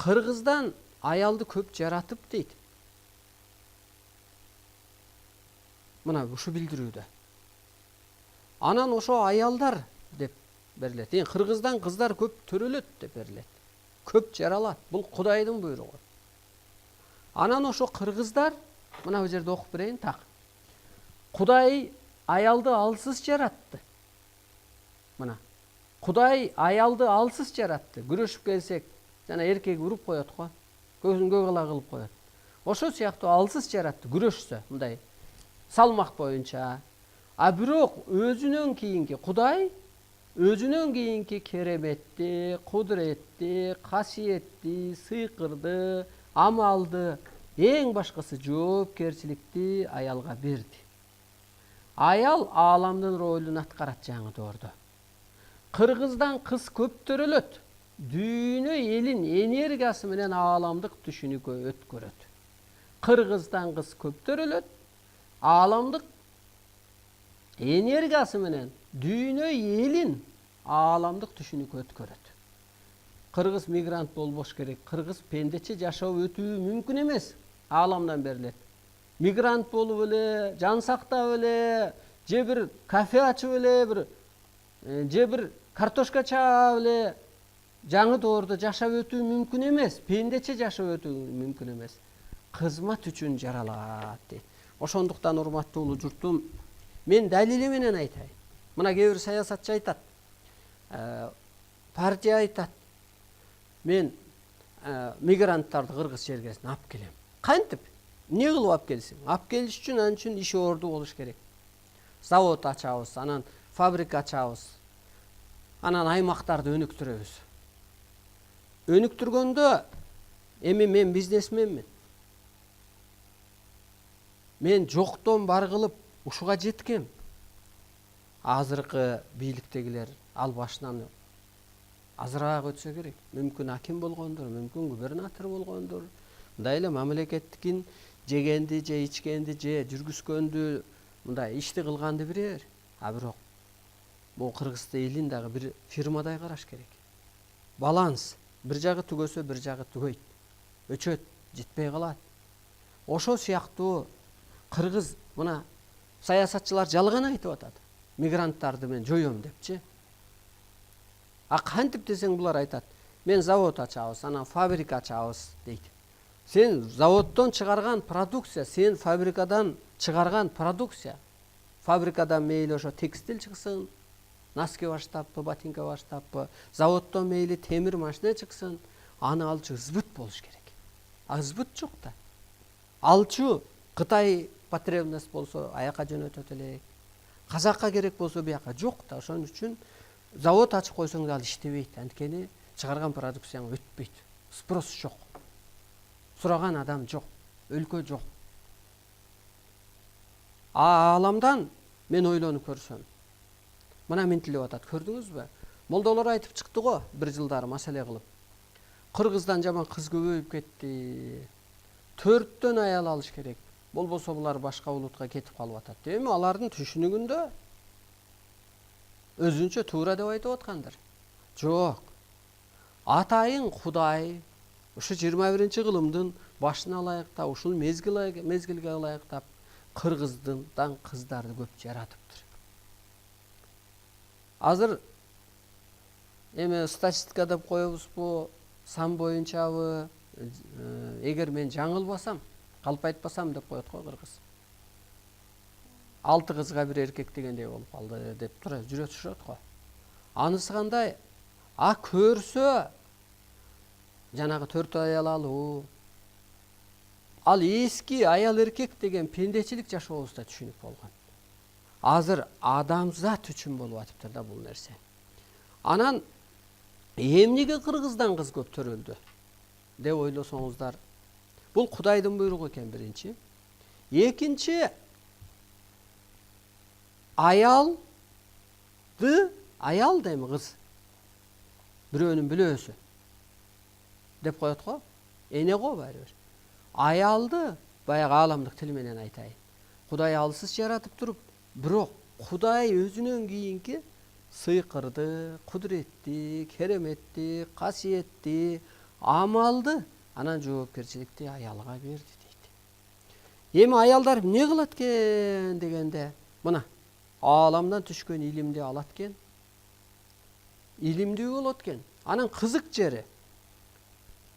Кыргыздан аялды көп жаратып дейт. Мына ушу билдирүүдө. Анан ошо аялдар деп берилет. Кыргыздан кыздар көп төрөлөт деп берилет. Көп жаралат. Бул Кудайдын буйругу. Анан ошо кыргыздар, мына бу жерде окуп берейин так. Кудай аялды алсыз жаратты. Мына Кудай аялды алсыз жаратты. Күрөшүп келсек, жана эркек уруп коет го. Көзүн көгала кылып коет. Ошо сыяктуу алсыз жаратты. Күрөшсө, мындай салмак боюнча. А бирок өзүнөн кийинки Кудай өзүнөн кийинки кереметти, кудуретти, касиетти, сыйкырды, амалды, эң башкысы жоопкерчиликти аялга берди. Аял ааламдын ролун аткарат жаңы Кыргыздан кыз көп төрөлөт. Дүйнө элин энергиясы менен ааламдык түшүнүккө өткөрөт. Кыргыздан кыз көп төрөлөт. Ааламдык энергиясы менен дүйнө элин ааламдык түшүнүккө өткөрөт. Кыргыз мигрант болбош керек. Кыргыз пендече жашап өтүү мүмкүн эмес. Ааламдан берилет. Мигрант болуп эле, жан сактап эле, же бир кафе ачып эле, же бир картошка чаап эле жаңы доордо жашап өтүү мүмкүн эмес. Пендече жашап өтүү мүмкүн эмес. Кызмат үчүн жаралат дейт. Ошондуктан урматтуу улуу журтум, мен далили менен айтайын. Мына кээ бир саясатчы айтат, партия айтат, мен мигранттарды кыргыз жергесине алып келем. Кантип? Эмне кылып алып келсиң? Алып келиш үчүн анын үчүн иш орду болуш керек. Завод ачабыз, анан фабрика ачабыз. Анан аймактарды өнүктүрөбүз. Өнүктүргөндө эми мен бизнесменмин. Мен жоктон бар кылып ушуга жеткем. Азыркы бийликтегилер ал башынан азыраак өтсө керек. Мүмкүн аким болгондур, мүмкүн губернатор болгондур. Мындай эле мамлекеттикин жегенди, же ичкенди, же жүргүзгөндү, мындай ишти кылганды бирер. А бирок бул Кыргыз элин дагы бир фирмадай караш керек. Баланс. Бир жагы түгөсө, бир жагы түгөйт. Өчөт, жетпей калат. Ошо сыяктуу Кыргыз мына саясатчылар жалган айтып атат. Мигранттарды мен жоём депчи. А кантип десең булар айтат. Мен завод ачабыз, анан фабрика ачабыз дейт. Сен заводдон чыгарган продукция, сен фабрикадан чыгарган продукция. Фабрикадан мейли ошо текстиль чыксын, носки баштаппы, ботинка баштаппы, заводдон мейли темир машина чыксын, аны алчу сбыт болуш керек. А сбыт жок да. Алчу Кытай потребность болсо аяка жөнөтөт элек. Казакка керек болсо бияка жок да. Ошон үчүн завод ачып койсоң да ал иштебейт. Анткени чыгарган продукцияң өтпөйт. Спрос жок. Сураган адам жок. Өлкө жок. Ааламдан мен ойлонуп көрсөм. Мына мынтилеп атат, көрдүңүзбү? Молдолор айтып чыкты го бир жылдары маселе кылып. Кыргыздан жаман кыз көбөйүп кетти. 4төн аял алыш керек. Болбосо булар башка улутка кетип калып атат. Эми алардын түшүнүгүндө өзүнчө туура деп айтып аткандыр. Жок. Атайын Кудай ушу 21-кылымдын башына ылайыктап, ушул мезгилге ылайыктап Кыргыздан кыздарды көп жаратыптыр. Азыр эми статистика деп коебузбу, сан боюнчабы, эгер мен жаңылбасам, калп айтпасам деп коет го кыргыз. 6 кызга бир эркек дегендей болуп калды деп тура жүрө түшөт го. Анысы кандай? А көрсө жанагы 4 аял алуу. Ал эски аял эркек деген пендечилик жашообузда түшүнүк болгон. Азыр адамзат үчүн болуп атыптыр да бул нерсе. Анан эмнеге Кыргыздан кыз көп төрөлдү деп ойлосоңуздар, бул Кудайдын буйругу экен биринчи. Экинчи, аял да эми кыз бирөөнүн бүлөөсү деп коет го. Эне го баары бир. Аялды баягы ааламдык тил менен айтайын. Кудай алсыз жаратып туруп, бирок Кудай өзүнөн кийинки сыйкырды, кудуретти, кереметти, касиетти, амалды анан жоопкерчиликти аялга берди дейт. Эми аялдар эмне кылат экен дегенде, мына ааламдан түшкөн илимди алат экен, илимдүү болот экен. Анан кызык жери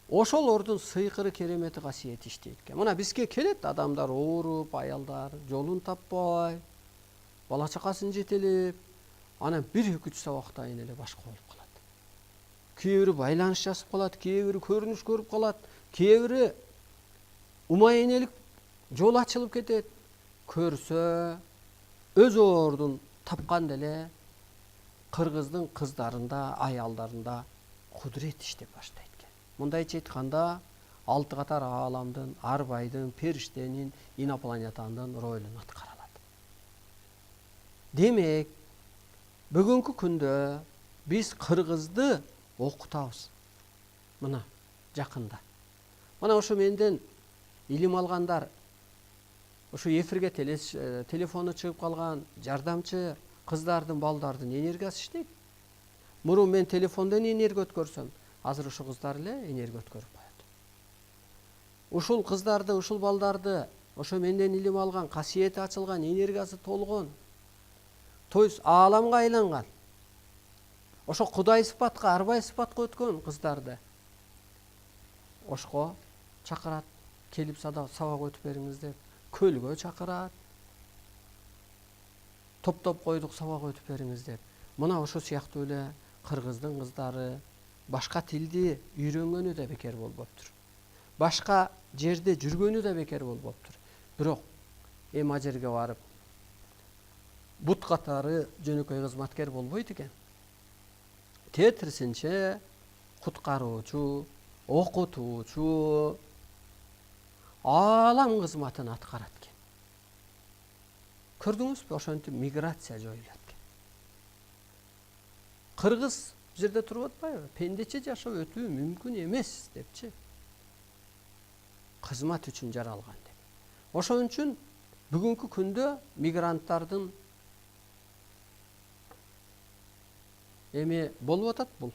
ошолордун сыйкыры керемети касиети иштейт экен. Мына бизге келет адамдар ооруп, аялдар жолун таппай, бала чакасын жетелеп, анан 1-2 сабактайын эле башка болуп калат. Кээ бири байланыш жасап калат, кээ бири көрүнүш көрүп калат, кээ бири умай энелик жол ачылып кетет. Көрсө өз ордун тапканда эле кыргыздын кыздарында, аялдарында кудурет иштеп баштайт экен. Мындайча айтканда, 6 катар ааламдын, арбайдын, периштенин, инопланетяндын ролун аткара алат. Демек, бүгүнкү күндө биз кыргызды окутабыз. Мына жакында. Мына ошо менден илим алгандар, ошо эфирге телефону чыгып калган жардамчы кыздардын, балдардын энергиясы иштейт. Мурун мен телефондон энергия өткөрсөм, азыр ошо кыздар эле энергия өткөрүп коет. Ушул кыздарды, ушул балдарды, ошо менден илим алган, касиети ачылган, энергиясы толгон, то есть ааламга айланган, ошо кудай сыпатка, арбай сыпатка өткөн кыздарды ошко чакырат, келип сабак өтүп бериңиз деп, көлгө чакырат, топтоп койдук сабак өтүп бериңиз деп. Мына ошо сыяктуу эле кыргыздын кыздары башка тилди үйрөнгөнү да бекер болбоптур. Башка жерде жүргөнү да бекер болбоптур. Бирок эми ал жерге барып бут катары жөнөкөй кызматкер болбойт экен. Тетирсинче куткаруучу, окутуучу, аалам кызматын аткарат экен. Көрдүңүзбү, ошентип миграция жоюлат экен. Кыргыз бул жерде туруп атпайбы? Пендече жашап өтүү мүмкүн эмес депчи. Кызмат үчүн жаралган деп. Ошон үчүн бүгүнкү күндө мигранттардын эми болуп атат бул.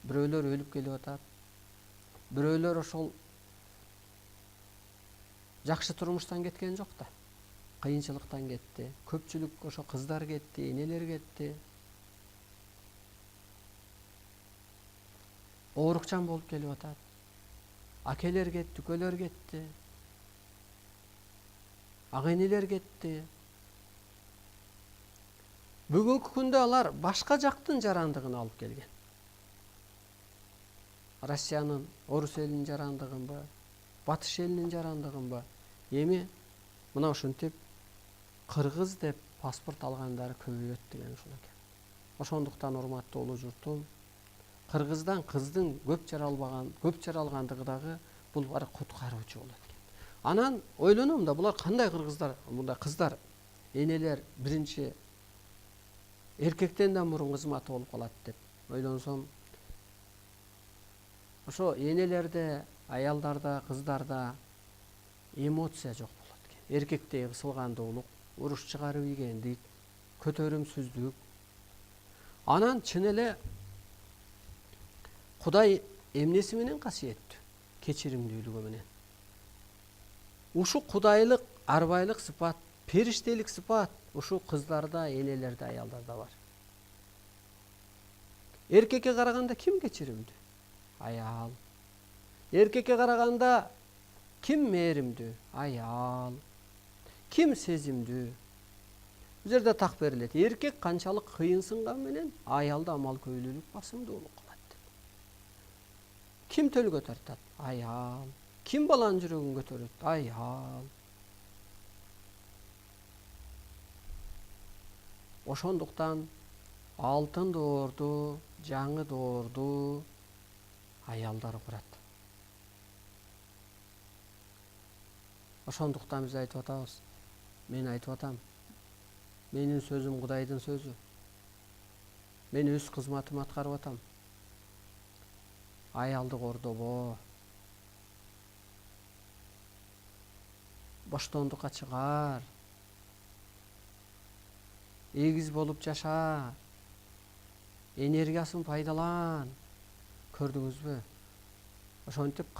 Бирөөлөр өлүп келип атат. Бирөөлөр ошол жакшы турмуштан кеткен жок да. Кыйынчылыктан кетти. Көпчүлүк ошо кыздар кетти, энелер кетти. Оорукчан болуп келип атат. Акелер кетти, түкөлөр кетти. Агенелер кетти. Бүгүнкү күндө алар башка жактын жарандыгын алып келген. Россиянын, орус элинин жарандыгынбы, батыш элинин жарандыгынбы? Эми мына ушинтип кыргыз деп паспорт алгандары көбөйөт деген ушул экен. Ошондуктан урматтуу улуу журтум, кыргыздан кыздын көп жаралгандыгы дагы бул бар куткаруучу болот экен. Анан ойлоном да, булар кандай кыргыздар, мындай кыздар, энелер биринчи эркектен да мурун кызматы болуп калат деп ойлонсом, ошо энелерде, аялдарда, кыздарда эмоция жок болот экен. Эркектеги кысылгандуулук, уруш чыгарып ийгендик, көтөрүмсүздүк. Анан чын эле Кудай эмнеси менен касиеттүү? Кечиримдүүлүгү менен. Ушу кудайлык, арбайлык сыпат, периштелик сыпат ушу кыздарда, энелерде, аялдарда бар. Эркекке караганда ким кечиримдүү? Аял. Эркекке караганда ким мээримдүү? Аял. Ким сезимдүү? Бул жерде так берилет. Эркек канчалык кыйынсынган менен аялда амал-көйлүүлүк басымдуулук кылат. Ким төлгө тартат? Аял. Ким баланын жүрөгүн көтөрөт? Аял. Ошондуктан алтын доорду, жаңы доорду аялдар курат. Ошондуктан биз айтып атабыз. Мен айтып атам. Менин сөзүм Кудайдын сөзү. Мен өз кызматымды аткарып атам. Аялды кордобо. Боштондукка чыгар. Эгиз болуп жаша. Энергиясын пайдалан. Көрдүңүзбү? ошентип